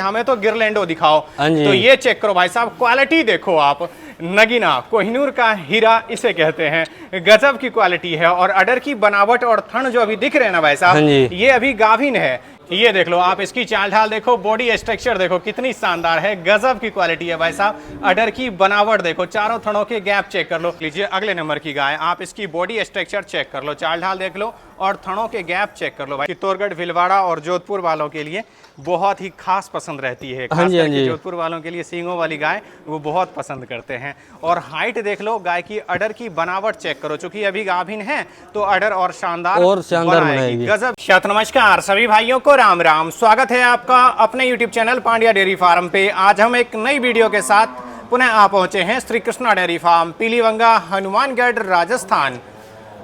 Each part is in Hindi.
हमें तो गिरलैंडो दिखाओ। तो ये चेक करो भाई साहब, क्वालिटी देखो आप, नगीना कोहिनूर का हीरा इसे कहते हैं, गजब की क्वालिटी है। और अडर की बनावट और थन जो अभी दिख रहे हैं ना भाई साहब, ये अभी गाभिन है। ये देख लो आप, इसकी चाल ढाल देखो, बॉडी स्ट्रक्चर देखो कितनी शानदार है, गजब की क्वालिटी है भाई साहब। अडर की बनावट देखो, चारों थनों के गैप चेक कर लो। लीजिए अगले नंबर की गाय, आप इसकी बॉडी स्ट्रक्चर चेक कर लो, चाल ढाल देख लो और थनों के गैप चेक कर लो भाई। चित्तौड़गढ़, भीलवाड़ा और जोधपुर वालों के लिए बहुत ही खास पसंद रहती है, खास करके जोधपुर वालों के लिए सींगों वाली गाय वो बहुत पसंद करते हैं। और हाइट देख लो गाय की, अडर की बनावट चेक करो, चूंकि अभी गाभिन है तो अडर और शानदार बनाएगी, गजब। नमस्कार सभी भाइयों को राम राम, स्वागत है आपका अपने YouTube channel Pandya dairy farm पे। आज हम एक नई वीडियो के साथ पुनः आ पहुंचे हैं श्री कृष्णा डेयरी फार्म, पीलीवंगा, हनुमानगढ़, राजस्थान।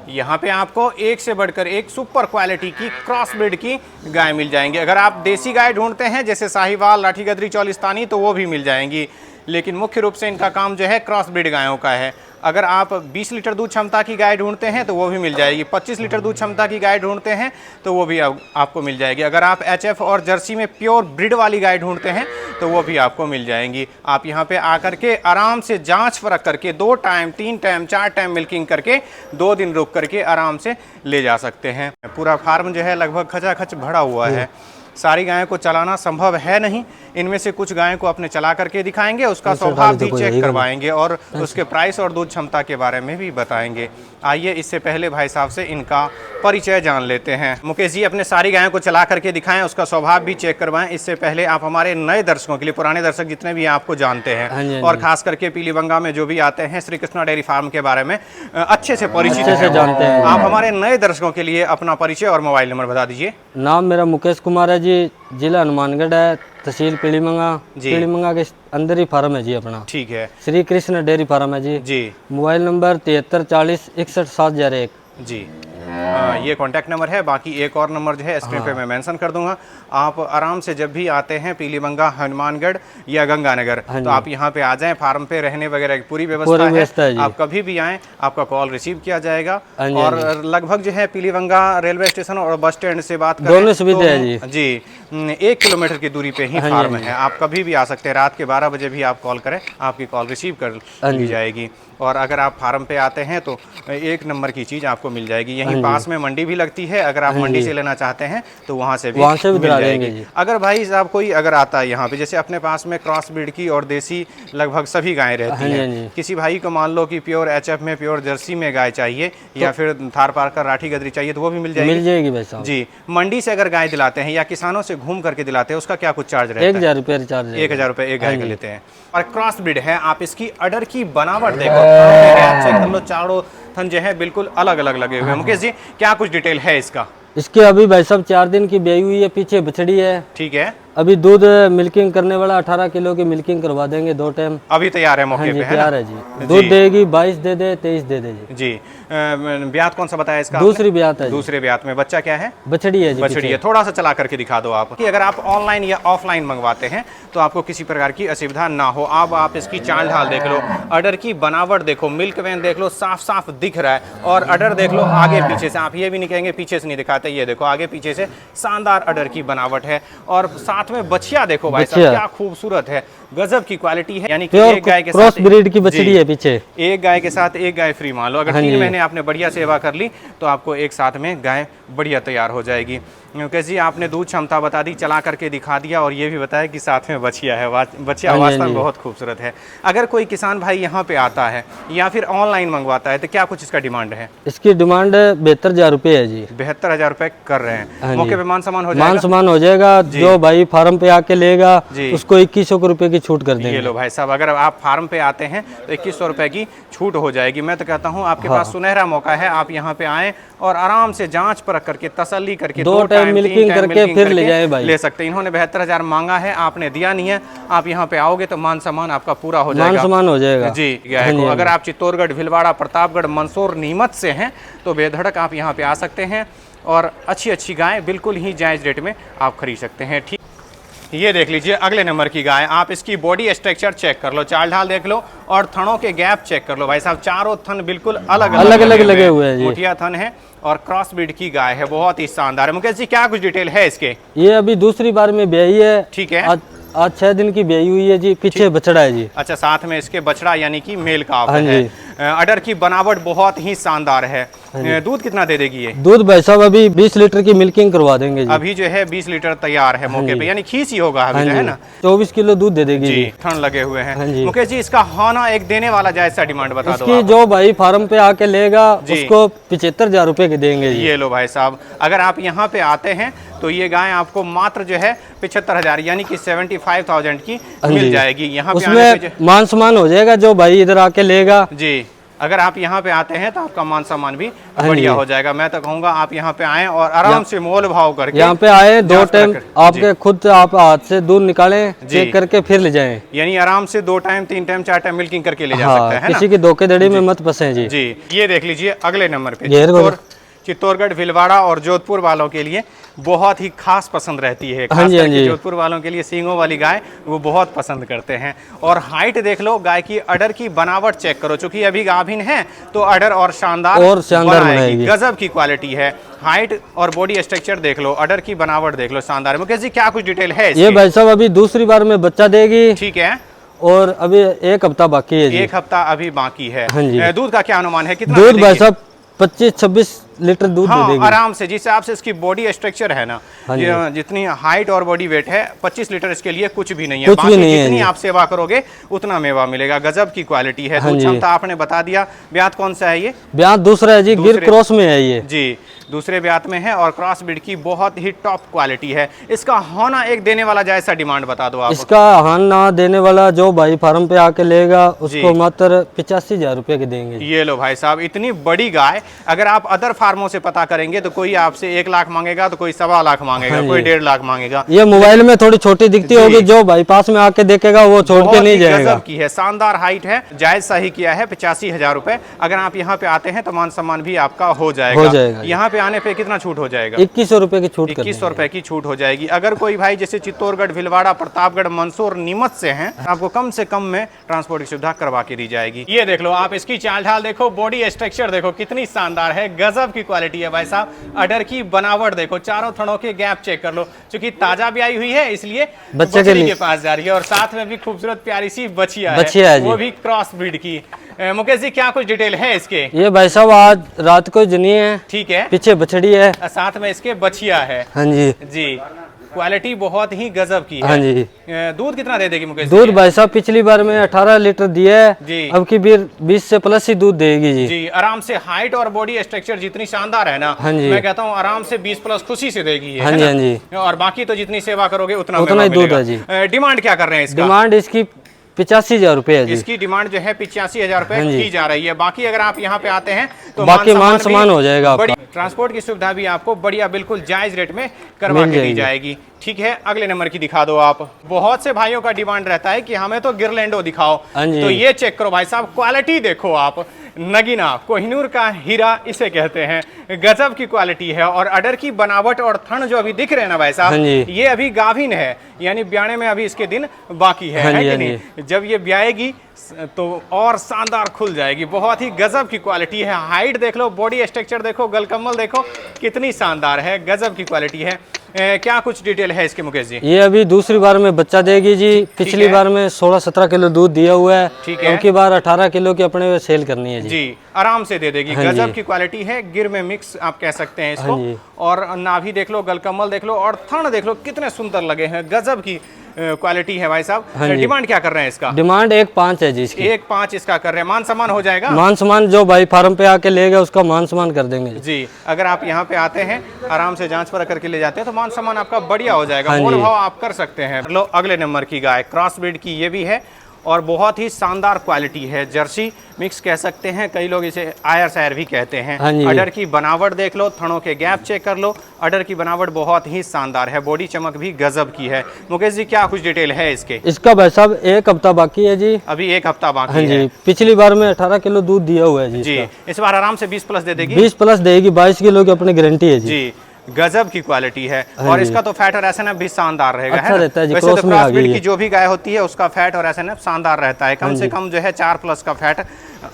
यहाँ पे आपको एक से बढ़कर एक सुपर क्वालिटी की क्रॉस ब्रीड की गाय मिल जाएंगी। अगर आप देसी गाय ढूंढते हैं जैसे साहिवाल, लाठी गदरी, चौलिस्तानी, तो वो भी मिल जाएंगी, लेकिन मुख्य रूप से इनका काम जो है क्रॉस ब्रीड गायों का है। अगर आप 20 लीटर दूध क्षमता की गाय ढूंढते हैं तो वो भी मिल जाएगी, 25 लीटर दूध क्षमता की गाय ढूंढते हैं तो वो भी आपको मिल जाएगी। अगर आप HF और जर्सी में प्योर ब्रीड वाली गाय ढूंढते हैं तो वो भी आपको मिल जाएंगी। आप यहाँ पे आकर के आराम से जांच परख करके 2 टाइम, 3 टाइम, 4 टाइम मिल्किंग करके 2 दिन रुक करके आराम से ले जा सकते हैं। पूरा फार्म जो है लगभग खचाखच भरा हुआ है। सारी गायों को चलाना संभव है नहीं, इनमें से कुछ गायों को अपने चला करके दिखाएंगे, उसका स्वभाव भी चेक करवाएंगे और उसके प्राइस और दूध क्षमता के बारे में भी बताएंगे। आइए इससे पहले भाई साहब से इनका परिचय जान लेते हैं। मुकेश जी अपने सारी गायों को चला करके दिखाएं, उसका स्वभाव भी चेक करवाएं। इससे पहले आप हमारे नए दर्शकों के लिए, पुराने दर्शक जितने भी आपको जानते हैं और खास करके पीलीवंगा में जो भी आते हैं, श्री कृष्णा डेयरी फार्म के बारे में अच्छे से परिचित जानते हैं। आप हमारे नए दर्शकों के लिए अपना परिचय और मोबाइल नंबर बता दीजिए। नाम मेरा मुकेश कुमार है जी, जिला हनुमानगढ़ है, तहसील पीलीवंगा। पीलीवंगा के अंदर ही फार्म है जी अपना। ठीक है, श्री कृष्ण डेयरी फार्म है जी। मोबाइल नंबर 7340 61 701 जी। ये कॉन्टैक्ट नंबर है। बाकी एक और नंबर जो है स्क्रीन पे मैं मेंशन कर दूंगा। आप आराम से जब भी आते हैं पीलीवंगा, हनुमानगढ़ या गंगानगर, तो आप यहाँ पे आ जाएं। फार्म पे रहने वगैरह की पूरी व्यवस्था है। आप कभी भी आएँ, आपका कॉल रिसीव किया जाएगा। और लगभग जो है पीलीवंगा रेलवे स्टेशन और बस स्टैंड से बात करें दोनों सुविधा है जी 1 किलोमीटर की दूरी पे ही फार्म है। आप कभी भी आ सकते हैं, रात के 12 बजे भी आप कॉल करें, आपकी कॉल रिसीव कर ली जाएगी। और अगर आप फार्म पे आते हैं तो 1 नंबर की चीज़ आपको मिल जाएगी। यहीं पास में मंडी भी लगती है, अगर आप मंडी से लेना चाहते हैं तो वहाँ से भी मिल जाएगी। अगर भाई साहब कोई अगर आता है यहाँ पे, जैसे अपने पास में क्रॉस ब्रीड की और देसी लगभग सभी गायें रहती हैं, किसी भाई को मान लो कि प्योर HF में, प्योर जर्सी में गाय चाहिए या फिर थार पारकर, राठी गदरी चाहिए, तो वो भी मिल जाएगी भाई साहब जी। मंडी से अगर गाय दिलाते हैं या किसानों से घूम करके दिलाते हैं, उसका क्या कुछ चार्ज रहता है? 1000 रुपये चार्ज, 1000 रुपये एक गाय का लेते हैं। और क्रॉस ब्रीड है, आप इसकी अडर की बनावट देखो, चेक कर लो, चारों थन जो है बिल्कुल अलग अलग लगे हुए हैं। मुकेश जी क्या कुछ डिटेल है इसका? इसके अभी भाई साहब 4 दिन की ब्याई हुई है, पीछे बछड़ी है। ठीक है, अभी दूध मिल्किंग करने वाला 18 किलो की मिल्किंग करवा देंगे 2 टाइम। अभी तैयार है मौके पे, है तैयार है जी। दूध देगी 22 दे दे, 23 दे दे जी। ब्यात कौन सा बताया इसका? दूसरी ब्यात है। दूसरे ब्यात में बच्चा क्या है? बछड़ी है जी। बछड़ी है। थोड़ा सा चला करके दिखा दो आप कि अगर आप ऑनलाइन या ऑफलाइन मंगवाते हैं तो आपको किसी प्रकार की असुविधा ना हो। अब आप इसकी चाल ढाल देख लो, अडर की बनावट देखो, मिल्क वैन देख लो, साफ साफ दिख रहा है। और अडर देख लो आगे पीछे से, आप ये भी नहीं कहेंगे पीछे से नहीं दिखाते, ये देखो आगे पीछे से शानदार अडर की बनावट है। और साथ में बछिया देखो भाई साहब, क्या खूबसूरत है, गजब की क्वालिटी है। यानी कि एक गाय के साथ क्रॉस ब्रीड की बछड़ी है पीछे, एक गाय के साथ एक गाय फ्री मान लो। अगर 3 महीने आपने बढ़िया सेवा कर ली तो आपको एक साथ में गाय बढ़िया तैयार हो जाएगी। मुकेश जी आपने दूध क्षमता बता दी, चला करके दिखा दिया और ये भी बताया कि साथ में बछिया है। बछिया वास्तव में बहुत खूबसूरत है। अगर कोई किसान भाई यहाँ पे आता है या फिर ऑनलाइन मंगवाता है तो क्या कुछ इसका डिमांड है? इसकी डिमांड 72,000 रुपये है जी। 72,000 रुपए कर रहे हैं। मौके पे मान सम्मान हो जाएगा? मान सम्मान हो जाएगा। जो भाई फार्म पे आके लेगा उसको 2100 रुपए की छूट कर देंगे। ये लो भाई साहब, अगर आप फार्म पे आते हैं तो 2100 रुपए की छूट हो जाएगी। मैं तो कहता हूँ आपके पास सुनहरा मौका है, आप यहाँ पे आए और आराम से जांच परख करके, तसल्ली करके, 2 टाइम मिल्किंग करके फिर ले जाए भाई, ले सकते हैं। इन्होंने 72,000 मांगा है, आपने दिया नहीं है। आप यहाँ पे आओगे तो मान सम्मान आपका पूरा हो जाएगा। मान सम्मान हो जाएगा जी। अगर आप चित्तौड़गढ़, भीलवाड़ा, प्रतापगढ़, मंदसौर, नीमच से हैं तो बेधड़क आप यहाँ पे आ सकते हैं और अच्छी अच्छी गाय बिल्कुल ही जायज़ रेट में आप खरीद सकते हैं। ठीक, ये देख लीजिए अगले नंबर की गाय। आप इसकी बॉडी स्ट्रक्चर चेक कर लो, चाल ढाल देख लो और थनों के गैप चेक कर लो भाई साहब। चारों थन बिल्कुल अलग अलग लगे हुए हैं। मोटिया थन है और क्रॉस ब्रीड की गाय है, बहुत ही शानदार है। मुकेश जी क्या कुछ डिटेल है इसके? ये अभी दूसरी बार में ब्याई है। ठीक है, आज 6 दिन की ब्याई हुई है जी, पीछे बछड़ा है जी। अच्छा, साथ में इसके बछड़ा यानी कि मेल काफ हाँ है। जी। अडर की बनावट बहुत ही शानदार है। दूध कितना दे देगी ये? दूध भाई साहब अभी 20 लीटर की मिल्किंग करवा देंगे जी। अभी जो है 20 लीटर तैयार है मौके पे, यानी खींच ही होगा अभी, है ना? 24 किलो दूध दे देगी जी। ठंड लगे हुए हाँ हैं। जी। मुकेश जी, इसका होना एक देने वाला जायजा डिमांड बता दो इसकी आप। जो भाई फार्म पे आके लेगा जी। उसको 75,000 रुपए के देंगे जी। ये लो भाई साहब, अगर आप यहाँ पे आते हैं तो ये गाय आपको मात्र जो है 75,000 यानी कि 75,000 की मिल जाएगी। यहाँ पे आने पे उसमें मान सम्मान हो जाएगा जो भाई इधर आके लेगा जी। अगर आप यहाँ पे आते हैं तो आपका मान सम्मान भी बढ़िया हो जाएगा। मैं तो कहूँगा आप यहाँ पे आएं और आराम से मोल भाव करके यहाँ पे आए, 2 टाइम जी। आपके खुद आप हाथ से दूध निकालें, चेक करके फिर ले जाएं। यानी आराम से 2 टाइम 3 टाइम 4 टाइम मिल्किंग करके ले जा हाँ, सकते हैं, है ना? किसी की धोखेधड़ी में मत फंसे जी। जी। ये देख लीजिए अगले नंबर पे घेर चित्तौड़गढ़, भीलवाड़ा और जोधपुर वालों के लिए बहुत ही खास पसंद रहती है। खास करके जोधपुर वालों के लिए सींगों वाली गाय वो बहुत पसंद करते हैं। और हाइट देख लो, गाय की अडर की बनावट चेक करो, चूंकि अभी गाभिन है तो अडर और शानदार बनाएगी। गजब की क्वालिटी है। हाइट और बॉडी स्ट्रक्चर देख लो, अडर की बनावट देख लो, शानदार। मुकेश जी, क्या कुछ डिटेल है इसकी? ये भाई साहब अभी दूसरी बार में बच्चा देगी। ठीक है। और अभी 1 हफ्ता बाकी है जी। 1 हफ्ता अभी बाकी है। हाँ जी। दूध का क्या अनुमान है, कितना दूध भाई साहब 25-26 लीटर दूध दे देगी आराम से। जिस हिसाब से इसकी बॉडी स्ट्रक्चर है ना, जितनी हाइट और बॉडी वेट है, 25 लीटर इसके लिए कुछ भी नहीं है। कुछ भी नहीं जितनी आप सेवा करोगे उतना मेवा मिलेगा। गजब की क्वालिटी है। दूध क्षमता आपने बता दिया। ब्यात कौन सा है ये? ब्यात दूसरा है जी, गिर क्रॉस में है ये जी। दूसरे ब्यात में है और क्रॉस ब्रीड की बहुत ही टॉप क्वालिटी है। इसका होना एक देने वाला जायजा डिमांड बता दो आप। इसका होना देने वाला जो भाई फार्म पे आके लेगा उसको मात्र 85,000 रुपए के देंगे। ये लो भाई साहब, इतनी बड़ी गाय अगर आप अदर फार्मों से पता करेंगे तो कोई आपसे 1 लाख मांगेगा, तो कोई 1.25 लाख मांगेगा, कोई 1.5 लाख मांगेगा। ये मोबाइल में थोड़ी छोटी दिखती होगी, जो भाई पास में आके देखेगा वो छोड़ के नहीं जाएगा। गजब की है, शानदार हाइट है। जायज सही किया है 85,000 रुपए। अगर आप यहाँ पे आते हैं तो मान सम्मान भी आपका हो जाएगा। यहाँ पे आने पे कितना छूट हो जाएगा? 2100 रुपए की छूट। 2100 रुपए की छूट हो जाएगी। अगर कोई भाई जैसे चित्तौड़गढ़, भीलवाड़ा, प्रतापगढ़, मंदसौर, नीमच से हैं, आपको कम से कम में ट्रांसपोर्ट की सुविधा करवा के दी जाएगी। ये देख लो आप, इसकी चाल ढाल देखो, बॉडी स्ट्रक्चर देखो, कितनी शानदार है। गजब की क्वालिटी है भाई साहब। अडर की बनावट देखो, चारों थनों के गैप चेक कर लो। चूंकि ताजा भी आई हुई है इसलिए बच्चे के पास जा रही है। और साथ में भी खूबसूरत प्यारी सी बछिया है, वो भी क्रॉस ब्रीड की। मुकेश जी, क्या कुछ डिटेल है इसके? ये भाई साहब आज रात को जनी है। ठीक है। पीछे बछड़ी है, साथ में इसके बछिया है। हाँ जी जी। क्वालिटी बहुत ही गजब की है। हाँ जी। दूध कितना दे देगी मुकेश? दूध भाई साहब पिछली बार में 18 लीटर दिया है जी। अब की भी 20 से प्लस ही दूध देगी जी। जी। आराम से हाइट और बॉडी स्ट्रक्चर जितनी शानदार है ना, हाँ जी। मैं कहता हूँ आराम से 20 प्लस खुशी से देगी। हाँ जी, हाँ जी। और बाकी तो जितनी सेवा करोगे उतना ही दूध है जी। डिमांड क्या कर रहे हैं इसका? डिमांड इसकी 85,000 रुपए है जी। इसकी डिमांड जो है 85,000 रुपए की जा रही है। बाकी अगर आप यहाँ पे आते हैं तो बाकी मान सम्मान हो जाएगा। बड़ी ट्रांसपोर्ट की सुविधा भी आपको बढ़िया बिल्कुल जायज रेट में करवा के दी जाएगी। ठीक है, अगले नंबर की दिखा दो आप। बहुत से भाइयों का डिमांड रहता है कि हमें तो गिरलैंडो दिखाओ, तो ये चेक करो भाई साहब, क्वालिटी देखो आप। नगीना, कोहिनूर का हीरा इसे कहते हैं। गजब की क्वालिटी है। और अडर की बनावट और थन जो अभी दिख रहे हैं ना भाई साहब, ये अभी गाभिन है, यानी ब्याने में अभी इसके दिन बाकी है कि नहीं? जब ये ब्याएगी तो और शानदार खुल जाएगी। बहुत ही गजब की क्वालिटी है। हाइट देख लो, बॉडी स्ट्रक्चर देखो, गलकम्मल देखो, कितनी शानदार है। गजब की क्वालिटी है। क्या कुछ डिटेल है इसके मुकेश जी? ये अभी दूसरी बार में बच्चा देगी जी। पिछली बार में 16-17 किलो दूध दिया हुआ है। ठीक है। अब की बार 18 किलो की अपने सेल करनी है जी। जी, आराम से दे देगी। गजब की क्वालिटी है। गिर में मिक्स आप कह सकते हैं इसको। और नाभि देख लो, गलकम्मल देख लो, और थन देख लो, कितने सुंदर लगे हैं। गजब की क्वालिटी है भाई साहब। डिमांड क्या कर रहे हैं इसका? डिमांड 1.5 है जी इसकी। 1.5 इसका कर रहे हैं। मान सम्मान हो जाएगा? मान सम्मान जो भाई फार्म पे आके लेगा उसका मान सम्मान कर देंगे जी। अगर आप यहाँ पे आते हैं, आराम से जांच परख करके ले जाते हैं तो मान सम्मान आपका बढ़िया हो जाएगा। मोल भाव आप कर सकते हैं। लो अगले नंबर की गाय, क्रॉस ब्रीड की ये भी है और बहुत ही शानदार क्वालिटी है। जर्सी मिक्स कह सकते हैं, कई लोग इसे आयर शायर भी कहते हैं। अडर की बनावट देख लो, थनों के गैप चेक कर लो। अडर की बनावट बहुत ही शानदार है। बॉडी चमक भी गजब की है। मुकेश जी, क्या कुछ डिटेल है इसके? इसका भाई साहब 1 हफ्ता बाकी है जी। अभी 1 हफ्ता बाकी है। पिछली बार में 18 किलो दूध दिया हुआ है जी। इस बार आराम से 20 प्लस दे देगी। 20 प्लस देगी। 22 किलो की अपनी गारंटी है जी। गजब की क्वालिटी है। और इसका तो फैट और एसएनएफ भी शानदार रहेगा। अच्छा रहता है जी। वैसे तो क्रॉस ब्रीड की जो भी गाय होती है उसका फैट और एसएनएफ शानदार रहता है। कम से कम जो है 4 प्लस का फैट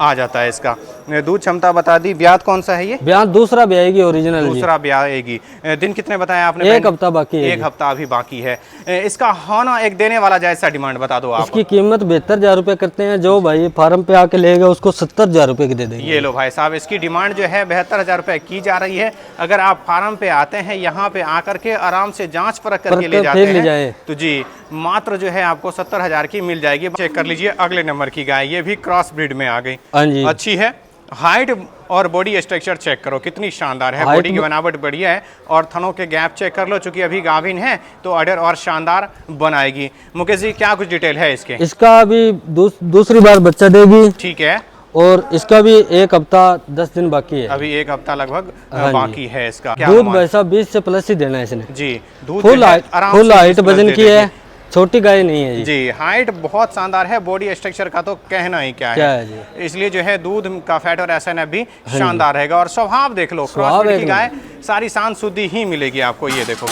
आ जाता है इसका। दूध क्षमता बता दी। ब्यात कौन सा है ये? ब्यात दूसरा ब्याएगी ओरिजिनल जी। दूसरा ब्याएगी। दिन कितने बताया आपने? एक हफ्ता बाकी है। एक हफ्ता अभी बाकी है। इसका होना एक देने वाला जैसा डिमांड बता दो आप। इसकी कीमत 72,000 रुपये करते हैं। जो भाई फार्म पे आके लेगा उसको 70,000 रुपये की दे देंगे। ये लो भाई साहब, इसकी डिमांड जो है 72,000 रुपये की जा रही है। अगर आप फार्म पे आते हैं, यहाँ पे आकर के आराम से जांच परख करके ले जाते हैं तो जी मात्र जो है आपको 70,000 की मिल जाएगी। चेक कर लीजिए अगले नंबर की गाय, ये भी क्रॉस ब्रीड में आ गई। हाँ जी, अच्छी है। हाइट और बॉडी स्ट्रक्चर चेक करो कितनी शानदार है। बॉडी की बनावट बढ़िया है और थनों के गैप चेक कर लो। चूंकि अभी गाभिन है तो अडर और शानदार बनाएगी। मुकेश जी क्या कुछ डिटेल है इसके? इसका अभी दूसरी बार बच्चा देगी। ठीक है। और इसका भी एक हफ्ता 10 दिन बाकी है। अभी एक हफ्ता लगभग बाकी है इसका। दूध वैसा 20 से प्लस ही देना है इसने जी। दूध फुल हाइट वजन की है, छोटी गाय नहीं है जी। हाइट बहुत शानदार है। बॉडी स्ट्रक्चर का तो कहना ही क्या है जी। इसलिए जो है दूध का फैट और एसएनएफ भी शानदार रहेगा। और स्वभाव देख लो, क्रॉस ब्रीड की गाय सारी शांत शुद्धि ही मिलेगी आपको। ये देखो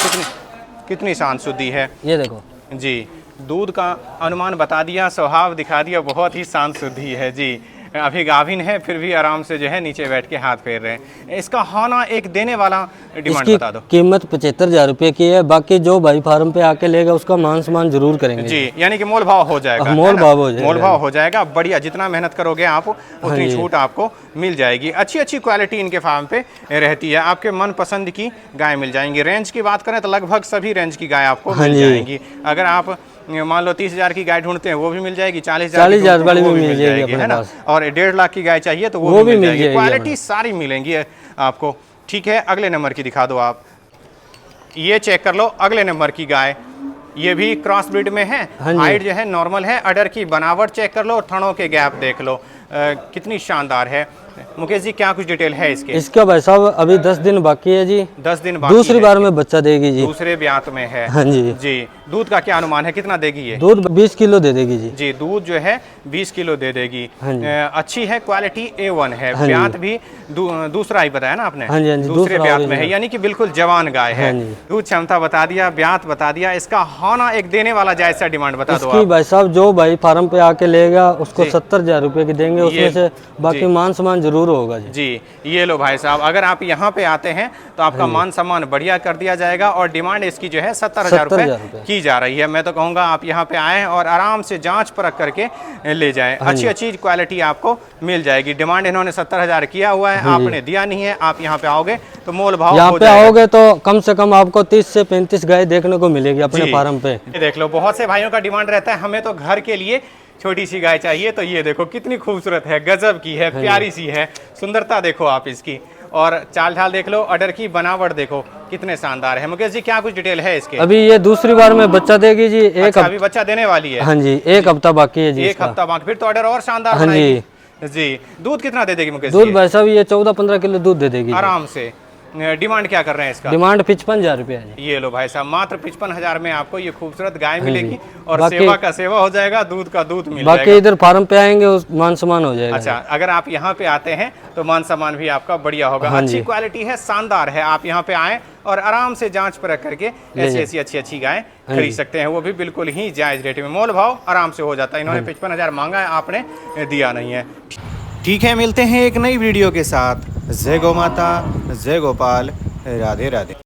कितनी शांत शुद्धि है। ये देखो जी। दूध का अनुमान बता दिया, स्वभाव दिखा दिया, बहुत ही शांत शुद्धि है जी। अभी गाभिन है फिर भी आराम से जो है नीचे बैठ के हाथ फेर रहे हैं। इसका होना एक देने वाला डिमांड बता दो। कीमत 75,000 रुपये की है। बाकी जो भाई फार्म पे आके लेगा उसका मान सम्मान जरूर करेंगे जी। यानी कि मोल भाव हो जाएगा। मोल भाव हो जाएगा। बढ़िया, जितना मेहनत करोगे आप उतनी छूट आपको मिल जाएगी। अच्छी क्वालिटी इनके फार्म पे रहती है। आपके मन पसंद की गाय मिल जाएंगी। रेंज की बात करें तो लगभग सभी रेंज की गाय आपको मिल जाएंगी। अगर आप मान लो 30,000 की गाय ढूंढते हैं वो भी मिल जाएगी, 40,000 वाली भी मिल जाएगी, है ना। और 1.5 लाख की गाय चाहिए तो वो भी मिल जाएगी। क्वालिटी सारी मिलेंगी आपको। ठीक है, अगले नंबर की दिखा दो आप। ये चेक कर लो अगले नंबर की गाय। ये भी क्रॉस ब्रीड में है। हाइट जो है नॉर्मल है। अडर की बनावट चेक कर लो और थनों के गैप देख लो कितनी शानदार है। मुकेश जी क्या कुछ डिटेल है इसके? इसका भाई साहब अभी 10 दिन बाकी है जी। 10 दिन बाकी। दूसरी बार में बच्चा देगी जी। दूसरे ब्यात में है। हाँ जी जी। दूध का क्या अनुमान है, कितना देगी ये? दूध 20 किलो दे देगी जी। जी दूध जो है 20 किलो दे देगी। अच्छी है, क्वालिटी A1 है। ब्यात भी दूसरा ही बताया ना आपने? हाँ जी, दूसरे ब्यात में है, यानी कि बिल्कुल जवान गाय है। दूध क्षमता बता दिया, ब्यात बता दिया। इसका होना एक देने वाला जायजा डिमांड बता दो भाई साहब। जो भाई फार्म पे आके लेगा उसको 70,000 रुपये की देंगे। उसमें से बाकी मान सम्मान जरूर होगा जी। ये लो भाई साहब, अगर आप यहाँ पे आते हैं तो आपका मान सम्मान बढ़िया कर दिया जाएगा। और डिमांड इसकी जो है 70,000 रुपये की जा रही है। मैं तो कहूँगा आप यहाँ पे आएँ और आराम से जांच परख करके ले जाएं। अच्छी क्वालिटी आपको मिल जाएगी। डिमांड इन्होंने 70,000 किया हुआ है, आपने दिया नहीं है। आप यहाँ पे आओगे तो मोल भाव यहाँ पे आओगे तो कम से कम आपको 30 से 35 गाय देखने को मिलेगी अपने फार्म पे। देख लो, बहुत से भाइयों का डिमांड रहता है हमें तो घर के लिए छोटी सी गाय चाहिए। तो ये देखो कितनी खूबसूरत है, गजब की है, प्यारी सी है। सुंदरता देखो आप इसकी और चाल ढाल देख लो। अडर की बनावट देखो कितने शानदार है। मुकेश जी क्या कुछ डिटेल है इसके? अभी ये दूसरी बार में बच्चा देगी जी। अभी बच्चा देने वाली है। हाँ जी, एक हफ्ता बाकी है जी। एक हफ्ता बाकी, फिर तो अडर और शानदार बनाएगी जी। दूध कितना दे देगी मुकेश? दूध भाई साहब ये 14-15 किलो दूध दे देगी आराम से। डिमांड क्या कर रहे हैं इसका? डिमांड 55,000 रुपये है। ये लो भाई साहब, मात्र 55,000 में आपको ये खूबसूरत गाय मिलेगी और सेवा का सेवा हो जाएगा, दूध का दूध मिल जाएगा। बाकी इधर फार्म पे आएंगे उस मान सम्मान हो जाएगा। अच्छा, अगर आप यहाँ पे आते हैं तो मान सम्मान भी आपका बढ़िया होगा। अच्छी क्वालिटी है, शानदार है। आप यहाँ पे आए और आराम से जांच परख करके ऐसी अच्छी गाय खरीद सकते हैं। वो भी बिल्कुल ही जायज रेट में। मोल भाव आराम से हो जाता है। इन्होंने 55,000 मांगा है, आपने दिया नहीं है। ठीक है, मिलते हैं एक नई वीडियो के साथ। जय गौ माता, जय गोपाल, राधे राधे।